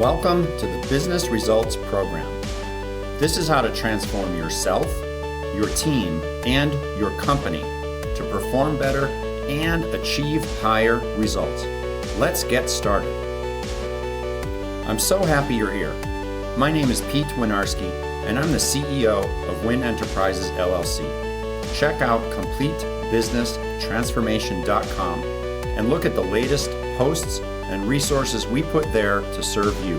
Welcome to the Business Results Program. This is how to transform yourself, your team, and your company to perform better and achieve higher results. Let's get started. I'm so happy you're here. My name is Pete Winarski, and I'm the CEO of Win Enterprises, LLC. Check out CompleteBusinessTransformation.com and look at the latest posts and resources we put there to serve you.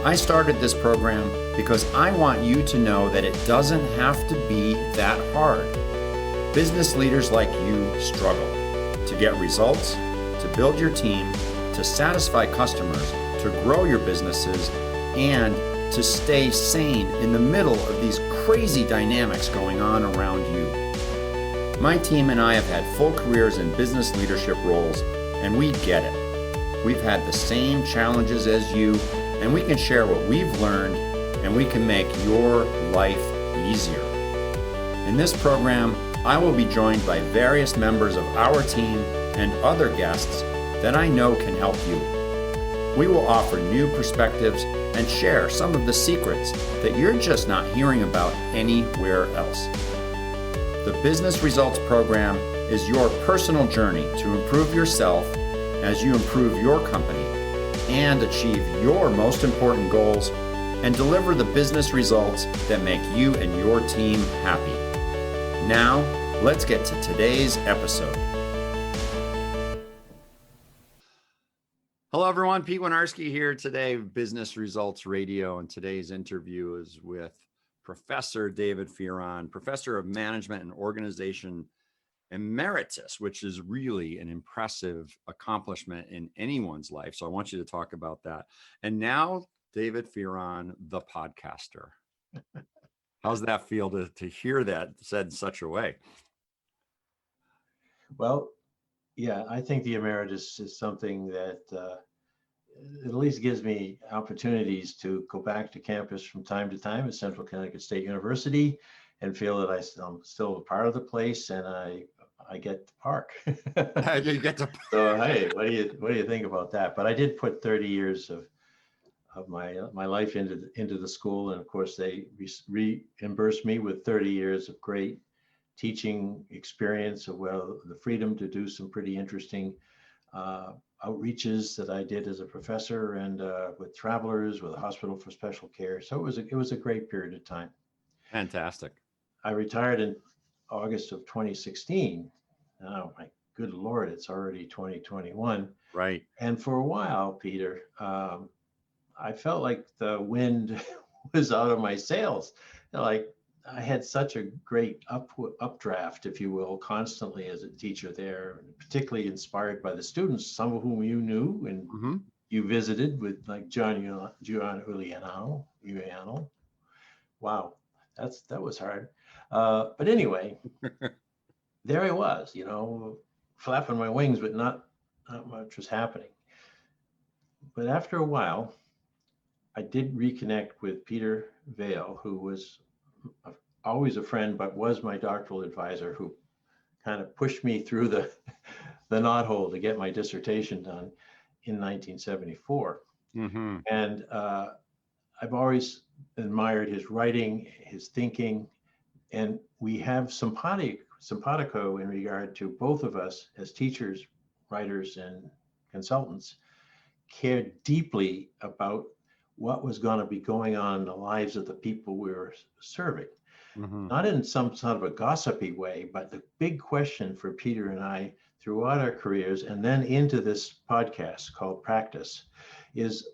I started this program because I want you to know that it doesn't have to be that hard. Business leaders like you struggle to get results, to build your team, to satisfy customers, to grow your businesses, and to stay sane in the middle of these crazy dynamics going on around you. My team and I have had full careers in business leadership roles, and we get it. We've had the same challenges as you, and we can share what we've learned, and we can make your life easier. In this program, I will be joined by various members of our team and other guests that I know can help you. We will offer new perspectives and share some of the secrets that you're just not hearing about anywhere else. The Business Results Program is your personal journey to improve yourself as you improve your company and achieve your most important goals and deliver the business results that make you and your team happy. Now, let's get to today's episode. Hello, everyone. Pete Winarski here today, Business Results Radio, and today's interview is with Professor David Fearon, Professor of Management and Organization Emeritus, which is really an impressive accomplishment in anyone's life. So I want you to talk about that. And now, David Fearon, the podcaster. How's that feel to hear that said in such a way? Well, yeah, I think the emeritus is something that at least gives me opportunities to go back to campus from time to time at Central Connecticut State University and feel that I'm still a part of the place and I get to park. You get to. So hey, what do you think about that? But I did put 30 years of my life into the school, and of course they reimbursed me with 30 years of great teaching experience, of the freedom to do some pretty interesting outreaches that I did as a professor and with travelers, with a hospital for special care. So it was a great period of time. Fantastic. I retired in August of 2016. Oh my good Lord, it's already 2021. Right. And for a while, Peter, I felt like the wind was out of my sails. Like I had such a great updraft, if you will, constantly as a teacher there, particularly inspired by the students, some of whom you knew and you visited with, like John Uliano. Wow, that was hard. But anyway, there I was, flapping my wings, but not much was happening. But after a while, I did reconnect with Peter Vale, who was always a friend, but was my doctoral advisor, who kind of pushed me through the knothole to get my dissertation done in 1974. And I've always admired his writing, his thinking, and we have simpatico in regard to both of us as teachers, writers, and consultants cared deeply about what was going to be going on in the lives of the people we were serving. Not in some sort of a gossipy way, but the big question for Peter and I throughout our careers and then into this podcast called Practice is,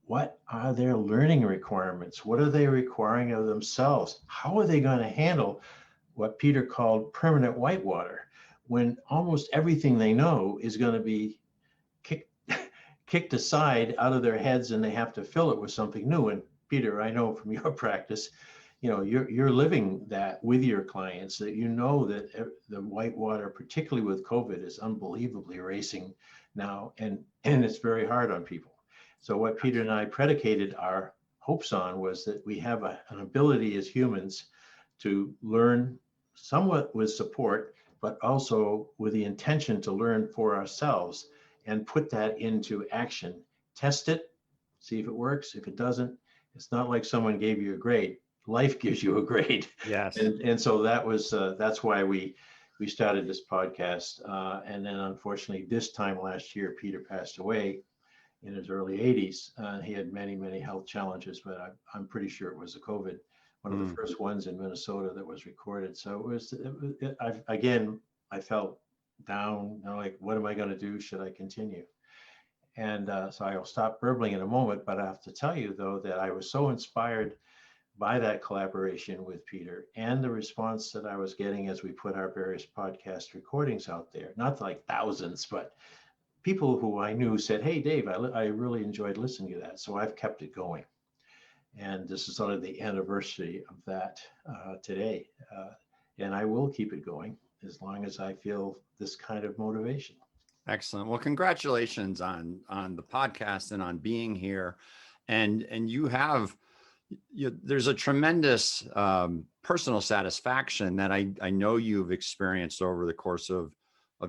what are their learning requirements? What are they requiring of themselves? How are they going to handle what Peter called permanent whitewater, when almost everything they know is going to be kicked aside out of their heads and they have to fill it with something new? And Peter, I know from your practice, you're living that with your clients, that that the whitewater, particularly with COVID, is unbelievably racing now, and it's very hard on people. So what Peter and I predicated our hopes on was that we have an ability as humans to learn somewhat with support, but also with the intention to learn for ourselves and put that into action, test it, see if it works. If it doesn't, it's not like someone gave you a grade. Life gives you a grade. Yes. And so that's why we started this podcast. And then unfortunately, this time last year, Peter passed away in his early 80s. He had many health challenges, but I'm pretty sure it was the COVID, one of the first ones in Minnesota that was recorded. So I felt down, like, what am I going to do? Should I continue? And so I'll stop burbling in a moment, but I have to tell you, though, that I was so inspired by that collaboration with Peter and the response that I was getting as we put our various podcast recordings out there, not like thousands, but people who I knew said, hey, Dave, I really enjoyed listening to that. So I've kept it going. And this is sort of the anniversary of that today. And I will keep it going as long as I feel this kind of motivation. Excellent. Well, congratulations on the podcast and on being here. And there's a tremendous personal satisfaction that I know you've experienced over the course of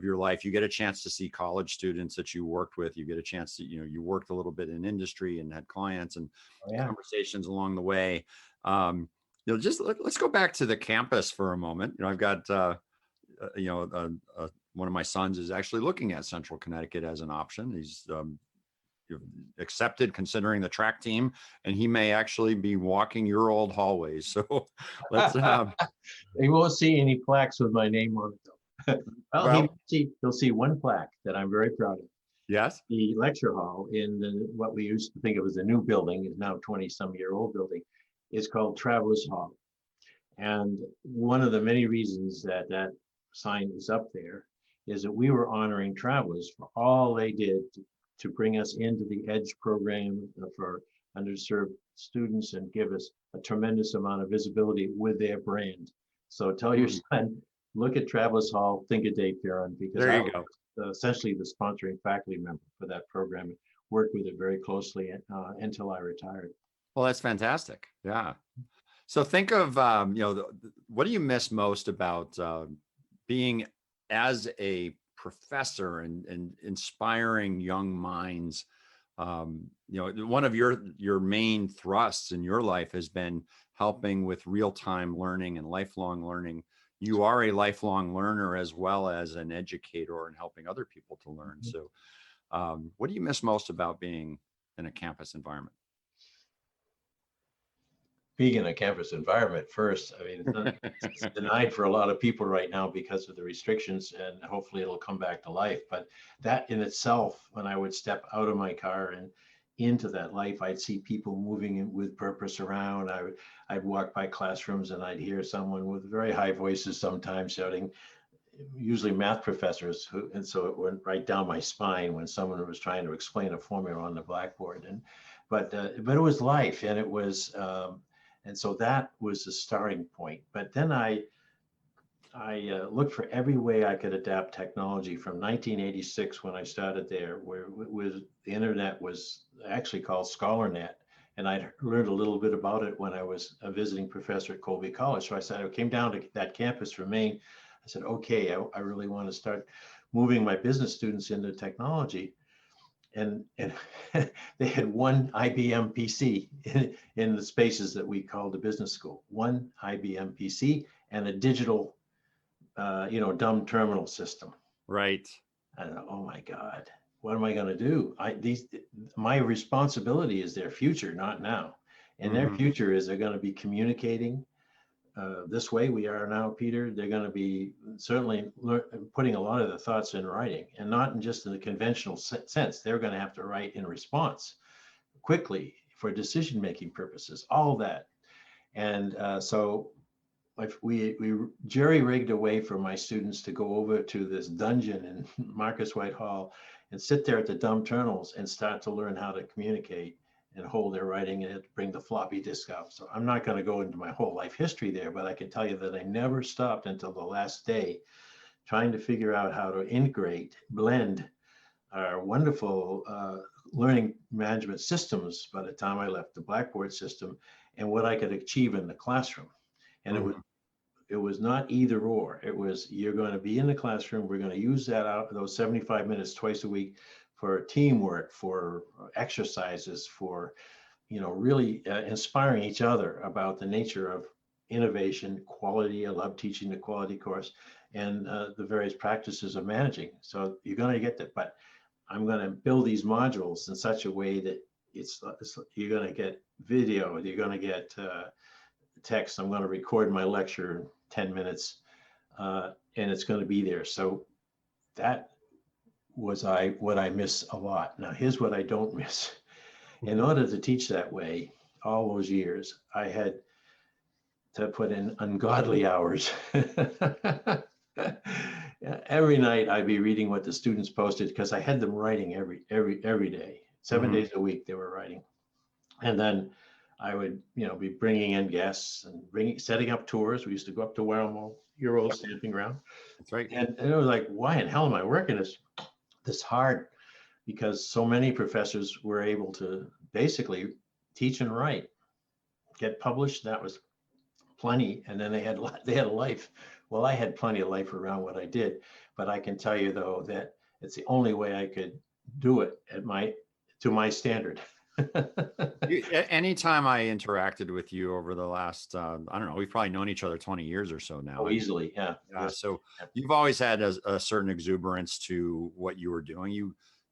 your life. You get a chance to see college students that you worked with. You get a chance to, you worked a little bit in industry and had clients and conversations along the way. Just let's go back to the campus for a moment. I've got, one of my sons is actually looking at Central Connecticut as an option. He's accepted considering the track team, and he may actually be walking your old hallways. So let's He won't see any plaques with my name on it, though. Well, he'll see one plaque that I'm very proud of. Yes. The lecture hall in what we used to think of as a new building, is now 20-some-year-old building, is called Travelers Hall. And one of the many reasons that sign is up there is that we were honoring travelers for all they did to bring us into the EDGE program for underserved students and give us a tremendous amount of visibility with their brand. So tell your son, look at Travelers Hall, think of Dave Fearon, because I was essentially the sponsoring faculty member for that program, worked with it very closely until I retired. Well, that's fantastic. Yeah. So think of, what do you miss most about being as a professor and inspiring young minds? One of your main thrusts in your life has been helping with real-time learning and lifelong learning. You are a lifelong learner as well as an educator and helping other people to learn. So what do you miss most about being in a campus environment? Being in a campus environment first. I mean, it's denied for a lot of people right now because of the restrictions, and hopefully it'll come back to life. But that in itself, when I would step out of my car and into that life, I'd see people moving with purpose around. I'd walk by classrooms and I'd hear someone with very high voices sometimes shouting, usually math professors, and so it went right down my spine when someone was trying to explain a formula on the blackboard. But it was life, and it was. And so that was the starting point. But then I looked for every way I could adapt technology from 1986 when I started there, where the internet was actually called ScholarNet. And I'd learned a little bit about it when I was a visiting professor at Colby College. So I came down to that campus for Maine. I said, okay, I really want to start moving my business students into technology. And they had one IBM PC in the spaces that we called the business school, one IBM PC and a digital, dumb terminal system. Right. I thought, oh my God, what am I going to do? My responsibility is their future, not now. And their future is they're going to be communicating this way we are now, Peter. They're going to be certainly putting a lot of the thoughts in writing, and not just in the conventional sense. They're going to have to write in response quickly for decision-making purposes, all that. And so we jerry-rigged a way for my students to go over to this dungeon in Marcus White Hall and sit there at the dumb terminals and start to learn how to communicate and hold their writing, and bring the floppy disk out. So I'm not going to go into my whole life history there, but I can tell you that I never stopped until the last day trying to figure out how to blend our wonderful learning management systems by the time I left the Blackboard system and what I could achieve in the classroom. And it was not either or. It was, you're going to be in the classroom. We're going to use that out, those 75 minutes twice a week for teamwork, for exercises, for, really inspiring each other about the nature of innovation, quality. I love teaching the quality course and the various practices of managing. So you're going to get that, but I'm going to build these modules in such a way that you're going to get video, you're going to get text. I'm going to record my lecture in 10 minutes, and it's going to be there. So that was what I miss a lot. Now, here's what I don't miss. In order to teach that way, all those years, I had to put in ungodly hours. Every night I'd be reading what the students posted because I had them writing every day, 7 days a week they were writing. And then I would, be bringing in guests and setting up tours. We used to go up to Warramo, your old stamping ground. That's right. And it was like, why in hell am I working this hard? Because so many professors were able to basically teach and write, get published. That was plenty. And then they had a life. Well, I had plenty of life around what I did, but I can tell you though that it's the only way I could do it to my standard. Anytime I interacted with you over the last, I don't know, we've probably known each other 20 years or so now. Oh, easily, yeah. So you've always had a certain exuberance to what you were doing.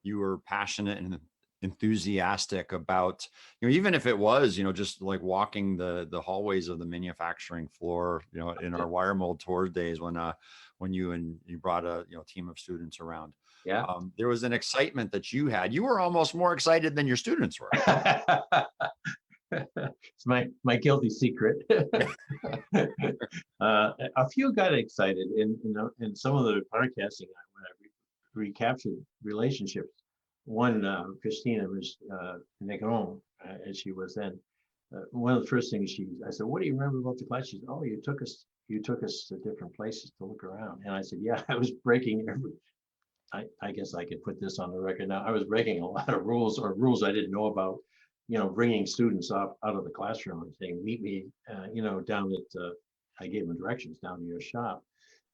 You were passionate and enthusiastic about, even if it was, just like walking the hallways of the manufacturing floor, in our wire mold tour days when you brought a team of students around. Yeah. There was an excitement that you had. You were almost more excited than your students were. It's my guilty secret. A few got excited in some of the podcasting when I recaptured relationships. One, Christina was Negron, as she was then. One of the first things I said, "What do you remember about the class?" She said, "Oh, you took us to different places to look around." And I said, "Yeah, I was breaking I guess I could put this on the record now. I was breaking a lot of rules I didn't know about, bringing students out of the classroom and saying, meet me, down at, I gave them directions down to your shop.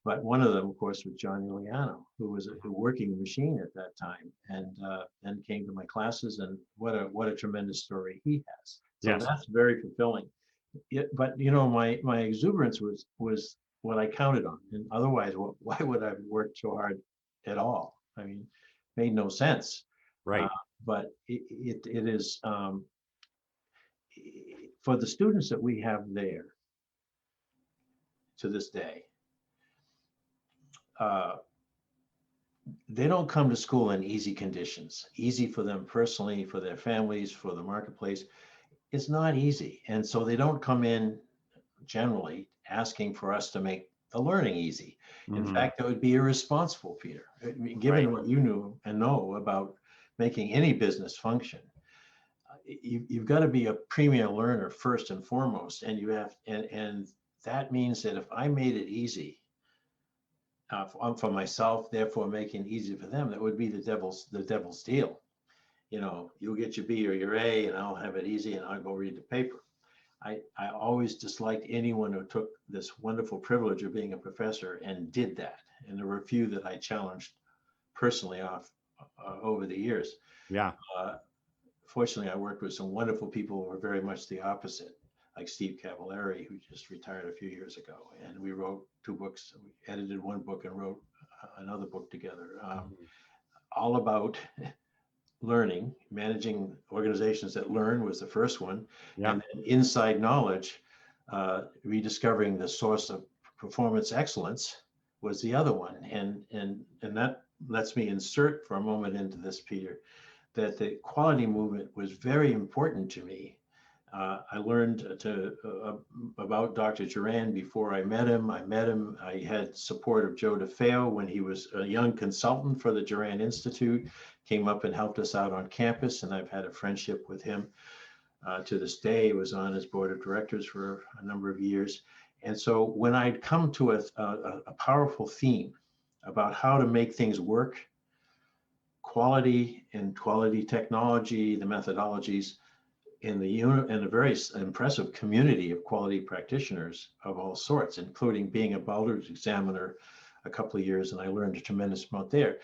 But one of them, of course, was John Iliano, who was working the machine at that time and came to my classes. And what a tremendous story he has. So Yes. That's very fulfilling. But, my exuberance was what I counted on. And otherwise, why would I have worked so hard at all? I mean, made no sense. Right. But it is for the students that we have there to this day. They don't come to school in easy conditions, easy for them personally, for their families, for the marketplace. It's not easy. And so they don't come in generally asking for us to make the learning easy. In fact, that would be irresponsible, Peter, given what you knew and know about making any business function. You've got to be a premier learner first and foremost, and and that means that if I made it easy for myself, therefore making it easy for them, that would be the devil's deal. You'll get your B or your A, and I'll have it easy, and I'll go read the paper. I always disliked anyone who took this wonderful privilege of being a professor and did that. And there were a few that I challenged personally over the years. Yeah. Fortunately, I worked with some wonderful people who were very much the opposite, like Steve Cavallari, who just retired a few years ago. And we wrote 2 books. We edited one book and wrote another book together, all about learning. Managing organizations that learn was the first one. Yeah. And then inside knowledge, rediscovering the source of performance excellence was the other one. And that lets me insert for a moment into this, Peter, that the quality movement was very important to me. I learned about Dr. Duran before I met him. I had support of Joe DeFeo when he was a young consultant for the Duran Institute, came up and helped us out on campus, and I've had a friendship with him to this day. He was on his board of directors for a number of years. And so when I'd come to a powerful theme about how to make things work, quality and quality technology, the methodologies, in a very impressive community of quality practitioners of all sorts, including being a Baldrige examiner a couple of years, and I learned a tremendous amount there.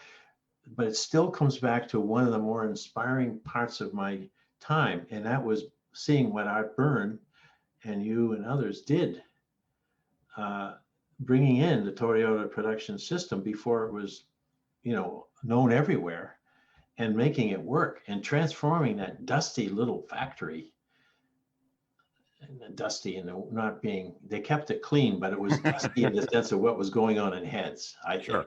but it still comes back to one of the more inspiring parts of my time, and that was seeing what Art Byrne and you and others did, bringing in the Toyota production system before it was, known everywhere, and making it work and transforming that dusty little factory. And dusty and not being, they kept it clean, but it was dusty in the sense of what was going on in heads, I think. Sure.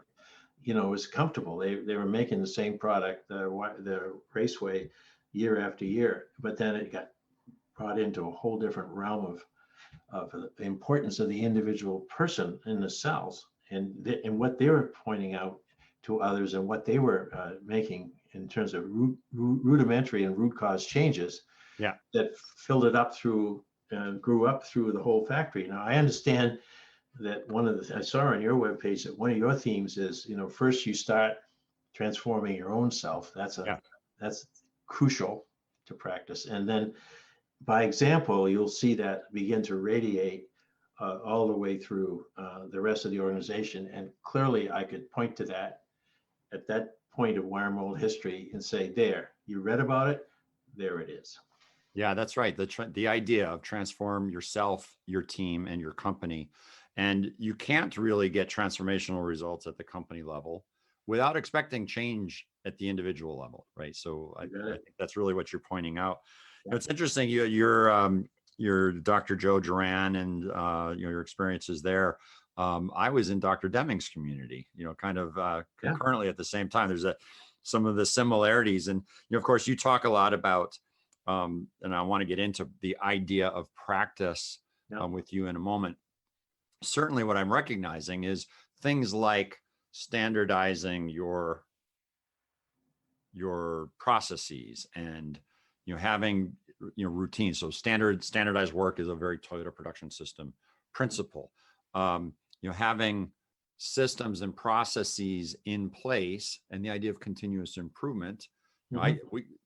It was comfortable. They were making the same product, the Raceway, year after year, but then it got brought into a whole different realm of the importance of the individual person in the cells, and what they were pointing out to others, and what they were making in terms of rudimentary and root cause changes. Yeah. That filled it up through, grew up through the whole factory. Now I understand that I saw on your webpage that one of your themes is, first you start transforming your own self. That's crucial to practice. And then by example, you'll see that begin to radiate all the way through the rest of the organization. And clearly I could point to that at that point of wormhole history and say, there, you read about it, there it is. Yeah, that's right. The idea of transform yourself, your team, and your company. And you can't really get transformational results at the company level without expecting change at the individual level, right? So I think that's really what you're pointing out. Yeah. It's interesting. You're Dr. Joe Duran, and your experiences there. I was in Dr. Deming's community, kind of concurrently at the same time. There's some of the similarities, and of course, you talk a lot about. And I want to get into the idea of practice with you in a moment. Certainly what I'm recognizing is things like standardizing your processes and, having, routines. So standardized work is a very Toyota production system principle. Having systems and processes in place, and the idea of continuous improvement.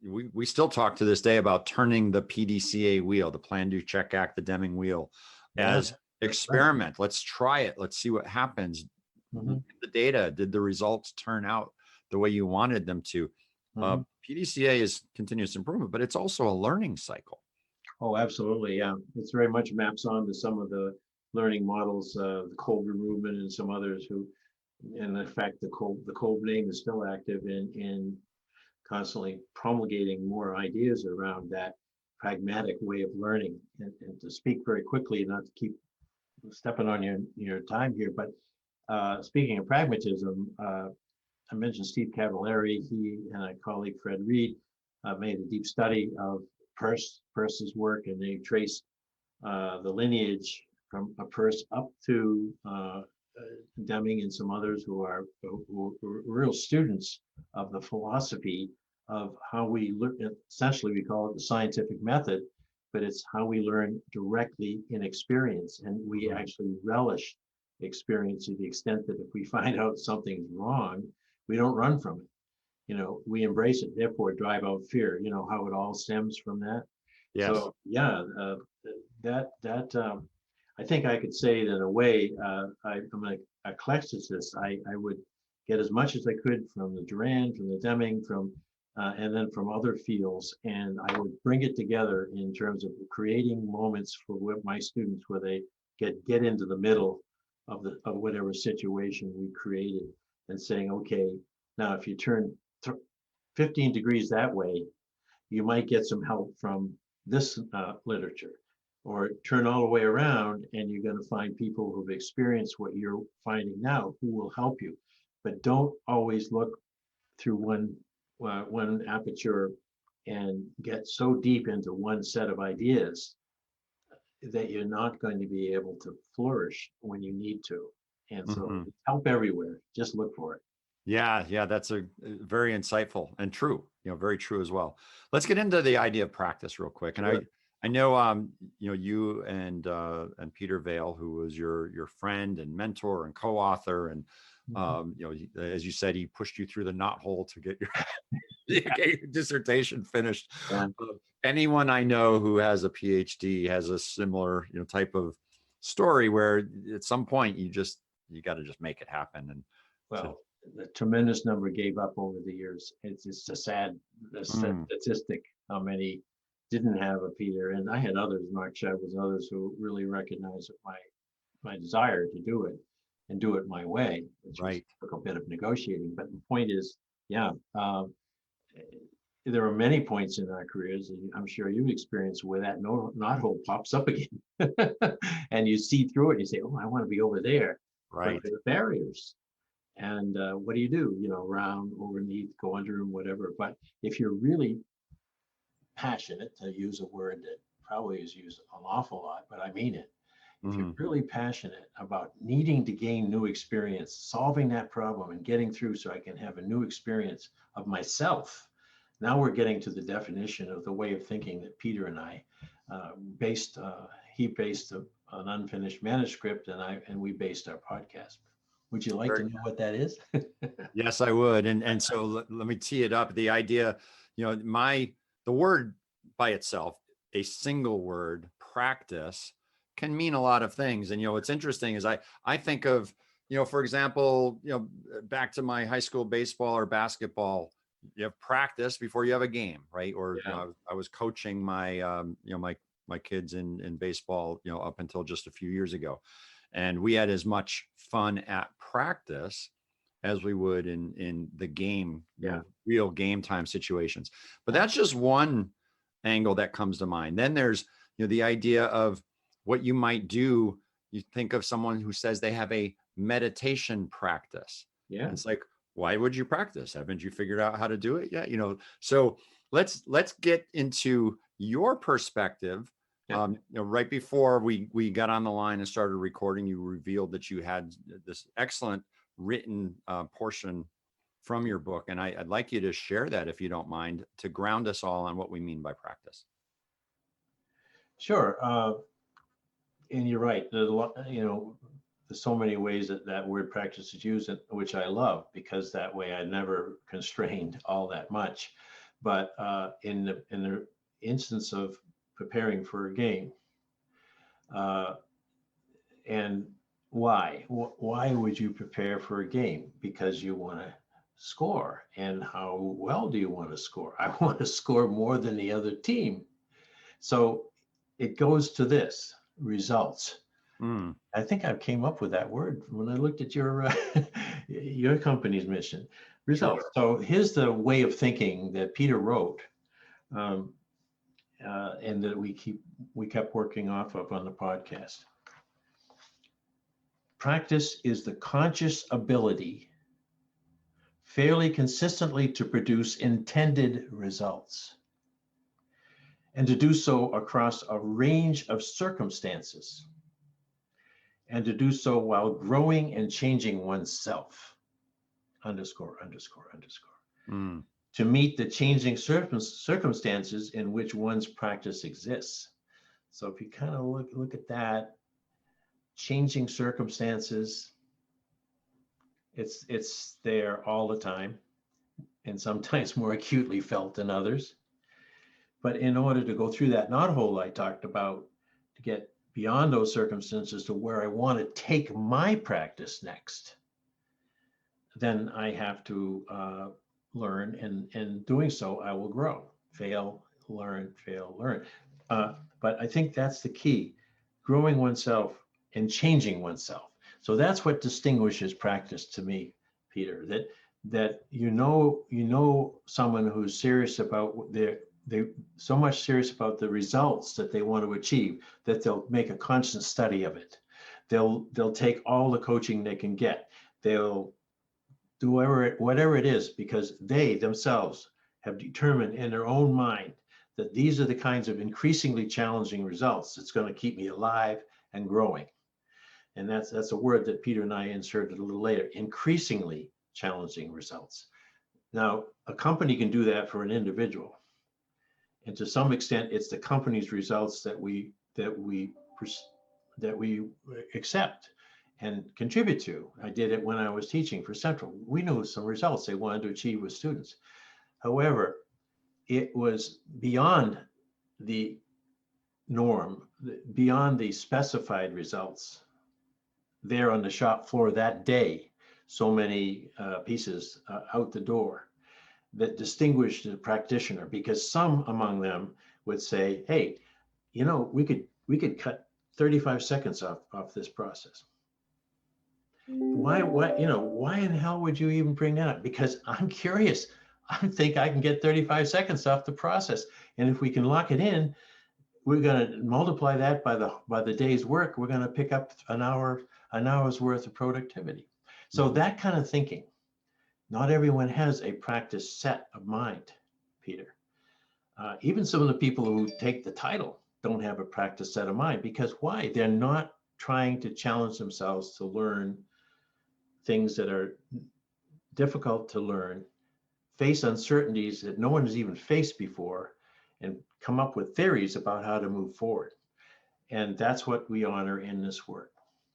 We still talk to this day about turning the PDCA wheel, the Plan, Do, Check, Act, the Deming wheel, as experiment. Right. Let's try it. Let's see what happens. The data, did the results turn out the way you wanted them to? PDCA is continuous improvement, but it's also a learning cycle. Oh, absolutely. Yeah. It's very much maps on to some of the learning models, the Kolber movement and some others who, and in fact, the Kolb name is still active in constantly promulgating more ideas around that pragmatic way of learning. And to speak very quickly, not to keep stepping on your time here, but speaking of pragmatism, I mentioned Steve Cavallari. He and a colleague, Fred Reed, made a deep study of Peirce's work, and they traced the lineage from a Peirce up to Deming and some others who are real students of the philosophy of how we learn. Essentially, we call it the scientific method, but it's how we learn directly in experience, and we actually relish experience to the extent that if we find out something's wrong, we don't run from it. We embrace it, therefore drive out fear. How it all stems from that. Yes. So yeah, I think I could say that in a way, I'm an eclecticist. I would get as much as I could from the Duran, from the Deming, and then from other fields, and I would bring it together in terms of creating moments for my students where they get into the middle of whatever situation we created, and saying, okay, now if you turn 15 degrees that way, you might get some help from this literature. Or turn all the way around, and you're going to find people who've experienced what you're finding now who will help you. But don't always look through one aperture and get so deep into one set of ideas that you're not going to be able to flourish when you need to. And so help everywhere. Just look for it. Yeah, that's a very insightful and true. Very true as well. Let's get into the idea of practice real quick. And I know, you and Peter Vale, who was your friend and mentor and co-author, and as you said, he pushed you through the knothole to get your dissertation finished. Yeah. Anyone I know who has a PhD has a similar, type of story where at some point you got to just make it happen. And well, the tremendous number gave up over the years. It's a sad Mm, statistic how many didn't have a Peter. And I had others, Mark Shedd was others who really recognized my desire to do it and do it my way, which was right. took a bit of negotiating. But the point is, yeah, there are many points in our careers, and I'm sure you've experienced where that knot hole pops up again, and you see through it. And you say, "Oh, I want to be over there," but Right. there are barriers. And what do? You know, round, underneath, go under, and whatever. But if you're really passionate, to use a word that probably is used an awful lot, but I mean it. If you're Mm, really passionate about needing to gain new experience, solving that problem and getting through so I can have a new experience of myself, now we're getting to the definition of the way of thinking that Peter and I he based an unfinished manuscript, and we based our podcast. Would you like to very- know what that is? yes, I would. And so let me tee it up. The idea, the word by itself, a single word, practice, can mean a lot of things. And what's interesting is I think of, for example, back to my high school baseball or basketball, you have practice before you have a game, right? Or Yeah. I was coaching my my kids in baseball, up until just a few years ago, and we had as much fun at practice as we would in the game, Yeah. real game time situations. But that's just one angle that comes to mind. Then there's the idea of what you might do. You think of someone who says they have a meditation practice. Yeah. It's like, why would you practice? Haven't you figured out how to do it yet? So let's get into your perspective. Yeah. Right before we got on the line and started recording, you revealed that you had this excellent written portion from your book, and I'd like you to share that, if you don't mind, to ground us all on what we mean by practice. Sure. And you're right. There's a lot, there's so many ways that word practice is used, which I love, because that way I never constrained all that much. But in the instance of preparing for a game, and why would you prepare for a game? Because you want to score. And how well do you want to score? I want to score more than the other team. So it goes to this: results. Mm, I think I came up with that word when I looked at your your company's mission. Results. sure. So here's the way of thinking that Peter wrote, and that we kept working off of on the podcast. Practice is the conscious ability fairly consistently to produce intended results, and to do so across a range of circumstances, and to do so while growing and changing oneself. Underscore, underscore, underscore. Mm, To meet the changing circumstances in which one's practice exists. So if you kind of look at that, changing circumstances, it's there all the time, and sometimes more acutely felt than others. But in order to go through that knothole I talked about, to get beyond those circumstances to where I want to take my practice next, then I have to learn, and doing so, I will grow, fail, learn, fail, learn. But I think that's the key: growing oneself and changing oneself. So that's what distinguishes practice to me, Peter. That someone who's serious about they so much serious about the results that they want to achieve that they'll make a constant study of it. They'll take all the coaching they can get. They'll do whatever it is, because they themselves have determined in their own mind that these are the kinds of increasingly challenging results that's going to keep me alive and growing. And that's a word that Peter and I inserted a little later: increasingly challenging results. Now, a company can do that for an individual, and to some extent, it's the company's results that we accept and contribute to. I did it when I was teaching for Central. We knew some results they wanted to achieve with students. However, it was beyond the norm, beyond the specified results there on the shop floor that day. so many pieces out the door that distinguish the practitioner, because some among them would say, hey, we could cut 35 seconds off this process. Why in hell would you even bring that up? Because I'm curious. I think I can get 35 seconds off the process. And if we can lock it in, we're going to multiply that by the day's work. We're going to pick up an hour's worth of productivity. So that kind of thinking, not everyone has a practice set of mind, Peter. Even some of the people who take the title don't have a practice set of mind, because why? They're not trying to challenge themselves to learn things that are difficult to learn, face uncertainties that no one has even faced before, and come up with theories about how to move forward. And that's what we honor in this work.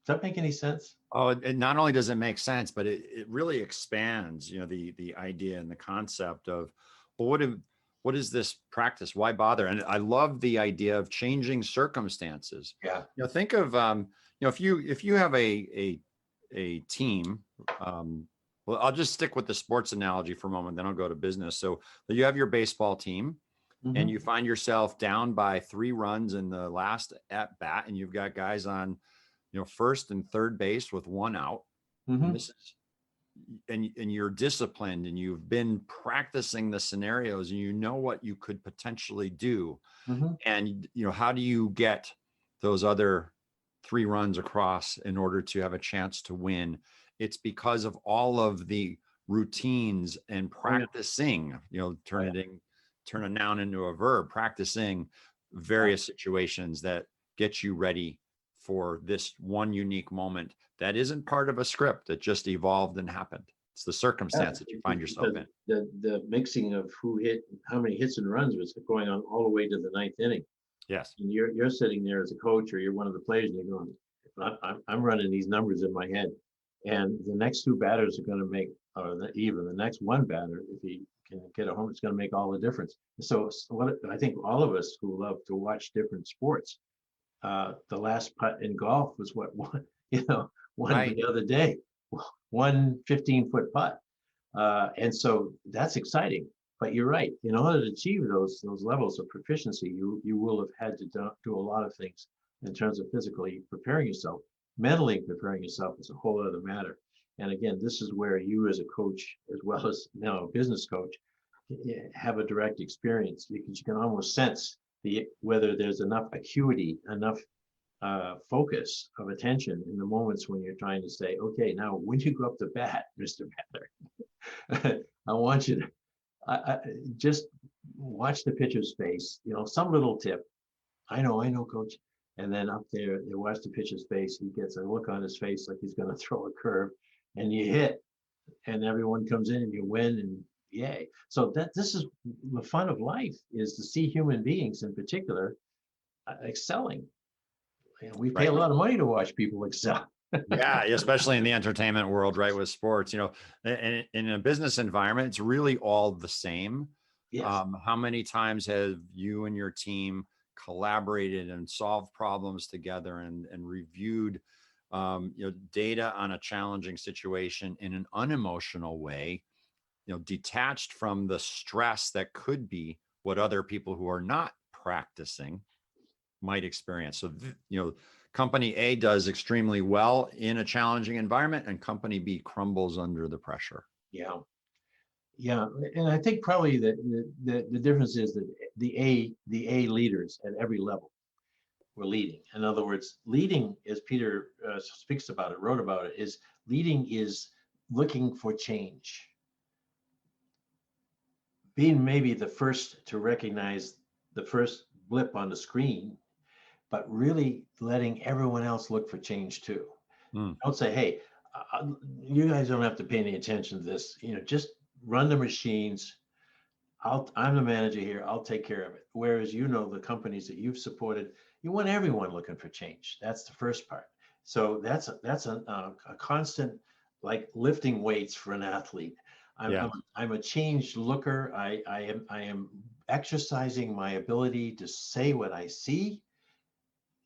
Does that make any sense? Oh, it not only does it make sense, but it really expands, the idea and the concept of, well, what is this practice? Why bother? And I love the idea of changing circumstances. Yeah. Think of, if you have a team, well, I'll just stick with the sports analogy for a moment, then I'll go to business. So you have your baseball team, and you find yourself down by 3 runs in the last at bat, and you've got guys on, first and third base with 1 out. And this is, and you're disciplined, and you've been practicing the scenarios, and you know what you could potentially do. And, how do you get those other 3 runs across in order to have a chance to win? It's because of all of the routines and practicing, turn a noun into a verb, practicing various situations that get you ready for this one unique moment that isn't part of a script that just evolved and happened. It's the circumstance that you find yourself in. The mixing of who hit, how many hits and runs was going on all the way to the 9th inning. Yes. And you're sitting there as a coach, or you're one of the players, and you're going, I'm running these numbers in my head. And the next 2 batters are going to make, or even the next 1 batter, if he can get a home, it's going to make all the difference. So what I think all of us who love to watch different sports, the last putt in golf was one Right. the other day, 1 15-foot putt. And so that's exciting. But you're right. In order to achieve those levels of proficiency, you will have had to do a lot of things in terms of physically preparing yourself. Mentally preparing yourself is a whole other matter. And again, this is where you as a coach, as well as now a business coach, have a direct experience, because you can almost sense whether there's enough acuity, enough focus of attention in the moments when you're trying to say, okay, now when you go up to bat, Mr. Batter, I want you to just watch the pitcher's face, some little tip. I know, coach. And then up there, you watch the pitcher's face. He gets a look on his face like he's going to throw a curve, and you hit, and everyone comes in, and you win, and yay. So this is the fun of life, is to see human beings in particular excelling. We pay a lot of money to watch people excel. Yeah, especially in the entertainment world, right? With sports, in a business environment, it's really all the same. Yes. How many times have you and your team collaborated and solved problems together and reviewed data on a challenging situation in an unemotional way, detached from the stress that could be what other people who are not practicing might experience. So, company A does extremely well in a challenging environment, and company B crumbles under the pressure. Yeah. And I think probably the difference is that the A leaders at every level were leading. In other words, leading, as Peter speaks about it, wrote about it, is leading is looking for change. Being maybe the first to recognize the first blip on the screen, but really letting everyone else look for change too. Don't say, hey, you guys don't have to pay any attention to this. Just run the machines. I'm the manager here. I'll take care of it. Whereas, the companies that you've supported, you want everyone looking for change. That's the first part. So that's a constant, like lifting weights for an athlete. I'm a changed looker. I am exercising my ability to say what I see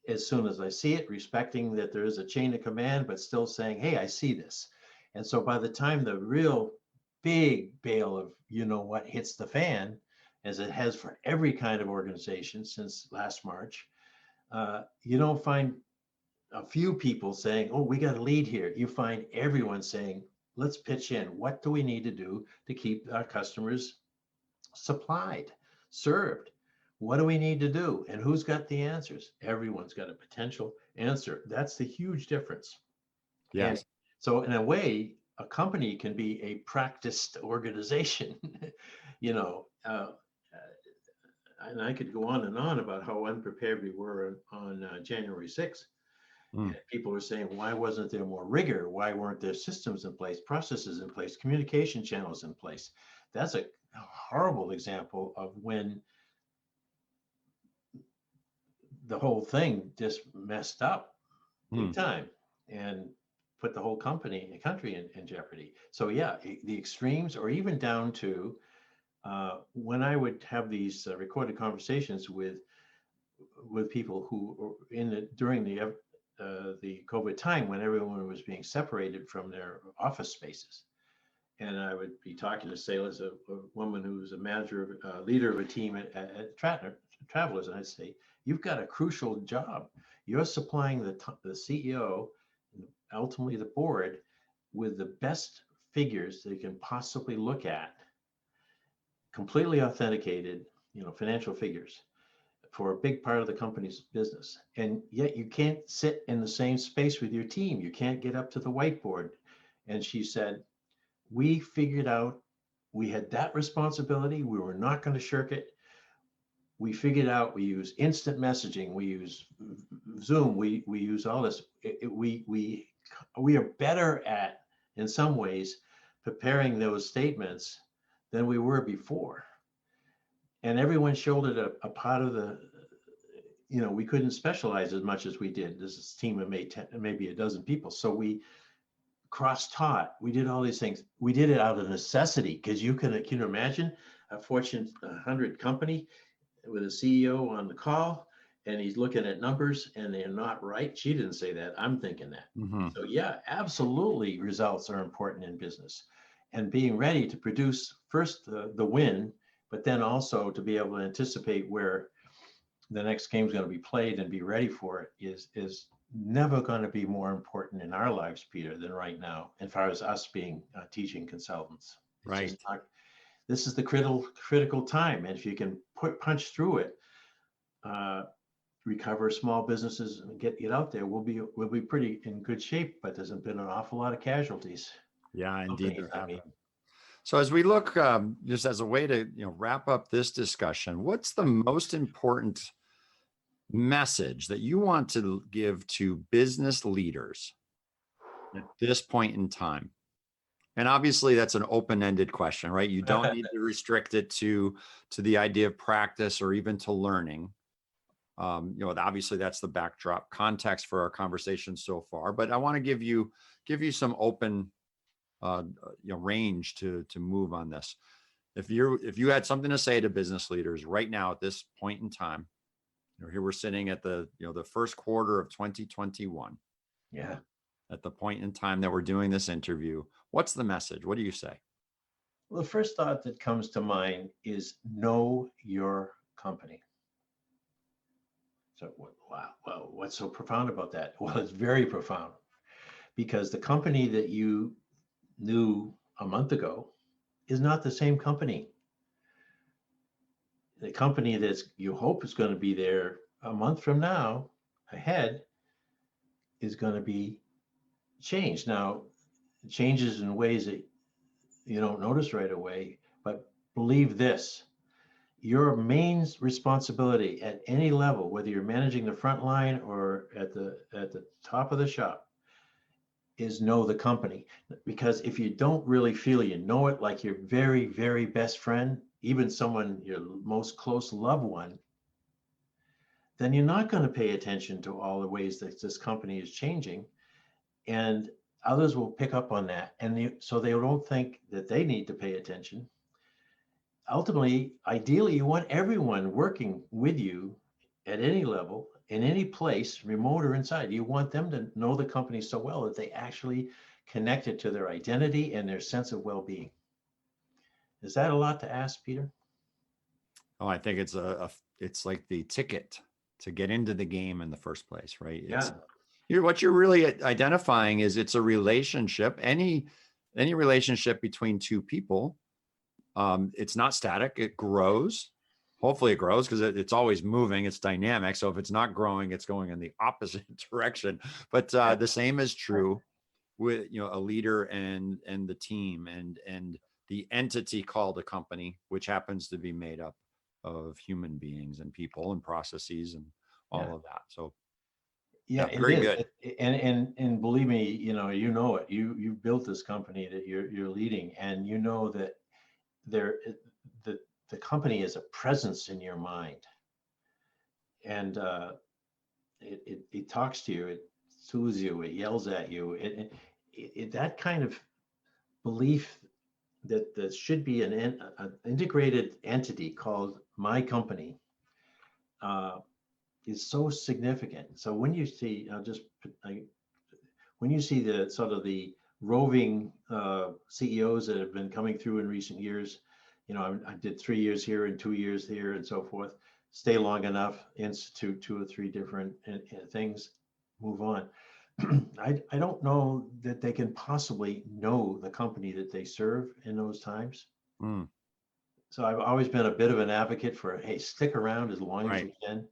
as soon as I see it, respecting that there is a chain of command, but still saying, hey, I see this. And so by the time the real big bale of you know what hits the fan, as it has for every kind of organization since last March, you don't find a few people saying, oh, we got a lead here. You find everyone saying, let's pitch in. What do we need to do to keep our customers supplied, served? What do we need to do? And who's got the answers? Everyone's got a potential answer. That's the huge difference. And Yes. so, in a way, a company can be a practiced organization, you know. And I could go on and on about how unprepared we were on January 6th. Mm. People were saying, why wasn't there more rigor? Why weren't there systems in place, processes in place, communication channels in place? That's a horrible example of when the whole thing just messed up big time and put the whole country in jeopardy. So yeah, the extremes, or even down to when I would have these recorded conversations with people who during the COVID time when everyone was being separated from their office spaces. And I would be talking to Sailors, a woman who's a manager, leader of a team at Travelers, and I'd say, you've got a crucial job. You're supplying the CEO, ultimately the board, with the best figures they can possibly look at, completely authenticated, financial figures for a big part of the company's business. And yet you can't sit in the same space with your team. You can't get up to the whiteboard. And she said, we figured out we had that responsibility. We were not going to shirk it. We figured out we use instant messaging. We use Zoom. We use all this. We are better at, in some ways, preparing those statements than we were before. And everyone shouldered a part of the, we couldn't specialize as much as we did. This is a team of maybe a dozen people. So we cross-taught. We did all these things. We did it out of necessity, because can you imagine a Fortune 100 company with a CEO on the call, and he's looking at numbers and they're not right? She didn't say that. I'm thinking that. Mm-hmm. So yeah, absolutely, results are important in business, and being ready to produce first the win, but then also to be able to anticipate where the next game is going to be played and be ready for it is never going to be more important in our lives, Peter, than right now, as far as us being teaching consultants. Right. This is the critical time. And if you can punch through it, recover small businesses and get out there, we'll be pretty in good shape. But there's been an awful lot of casualties. Yeah, indeed. Companies, So as we look, just as a way to wrap up this discussion, what's the most important message that you want to give to business leaders at this point in time? And obviously that's an open-ended question, right? You don't need to restrict it to the idea of practice or even to learning. Obviously that's the backdrop context for our conversation so far, but I want to give you some open range to move on this. If you had something to say to business leaders right now at this point in time, here we're sitting at the first quarter of 2021. Yeah. At the point in time that we're doing this interview, what's the message? What do you say? Well, the first thought that comes to mind is know your company. So, wow. Well, what's so profound about that? Well, it's very profound, because the company that you knew a month ago is not the same company. The company that you hope is going to be there a month from now ahead is going to be changed. Now, changes in ways that you don't notice right away, but believe this: your main responsibility at any level, whether you're managing the front line or at the top of the shop, is know the company. Because if you don't really feel you know it like your very, very best friend, even someone, your most close loved one, then you're not going to pay attention to all the ways that this company is changing. And others will pick up on that. And so they don't think that they need to pay attention. Ultimately, ideally, you want everyone working with you at any level, in any place, remote or inside. You want them to know the company so well that they actually connect it to their identity and their sense of well-being. Is that a lot to ask, Peter? Oh, I think it's like the ticket to get into the game in the first place, right? Yeah. What you're really identifying is it's a relationship. Any relationship between two people, it's not static. It grows. Hopefully it grows because it's always moving. It's dynamic. So if it's not growing, it's going in the opposite direction. But the same is true with a leader and the team and the entity called a company, which happens to be made up of human beings and people and processes and all of that. So yeah, it very is. good. And believe me, you know it. You built this company that you're leading, and you know that there the company is a presence in your mind, and it talks to you, it soothes you, it yells at you. That kind of belief that there should be an integrated entity called my company is so significant. So when you see, when you see the sort of the roving CEOs that have been coming through in recent years, I did 3 years here and 2 years here and so forth, stay long enough, institute 2 or 3 different things, move on. I don't know that they can possibly know the company that they serve in those times. Mm. So I've always been a bit of an advocate for, hey, stick around as long as Right. you can,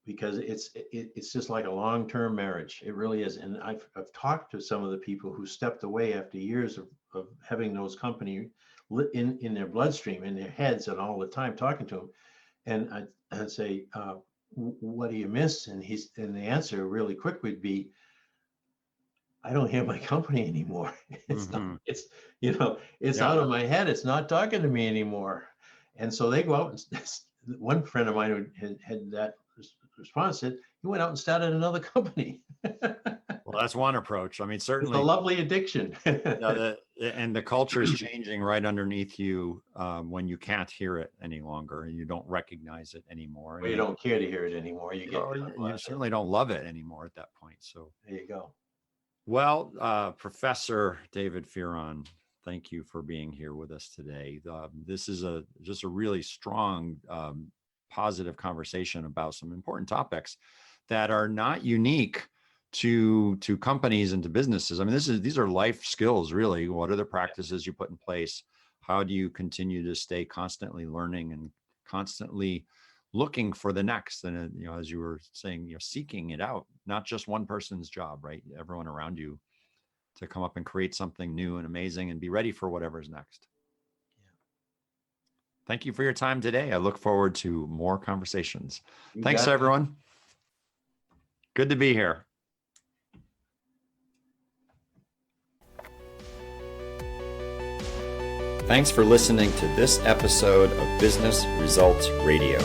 because it's just like a long-term marriage. It really is. And I've talked to some of the people who stepped away after years of having those company in their bloodstream, in their heads, and all the time talking to them. And I'd say, what do you miss? And the answer really quick would be, I don't hear my company anymore. It's not, it's out of my head. It's not talking to me anymore. And so they go out and one friend of mine who had that response said, he went out and started another company. Well, that's one approach. I mean, certainly. It's a lovely addiction. And the culture is changing right underneath you when you can't hear it any longer and you don't recognize it anymore. Well, you don't care to hear it anymore. You certainly don't love it anymore at that point. So there you go. Well, Professor David Fearon, thank you for being here with us today. This is just a really strong, positive conversation about some important topics that are not unique to companies and to businesses. I mean, these are life skills, really. What are the practices you put in place? How do you continue to stay constantly learning and constantly looking for the next? And as you were saying, seeking it out, not just one person's job, right? Everyone around you to come up and create something new and amazing and be ready for whatever's next. Yeah. Thank you for your time today. I look forward to more conversations. Thanks, everyone. Good to be here. Thanks for listening to this episode of Business Results Radio.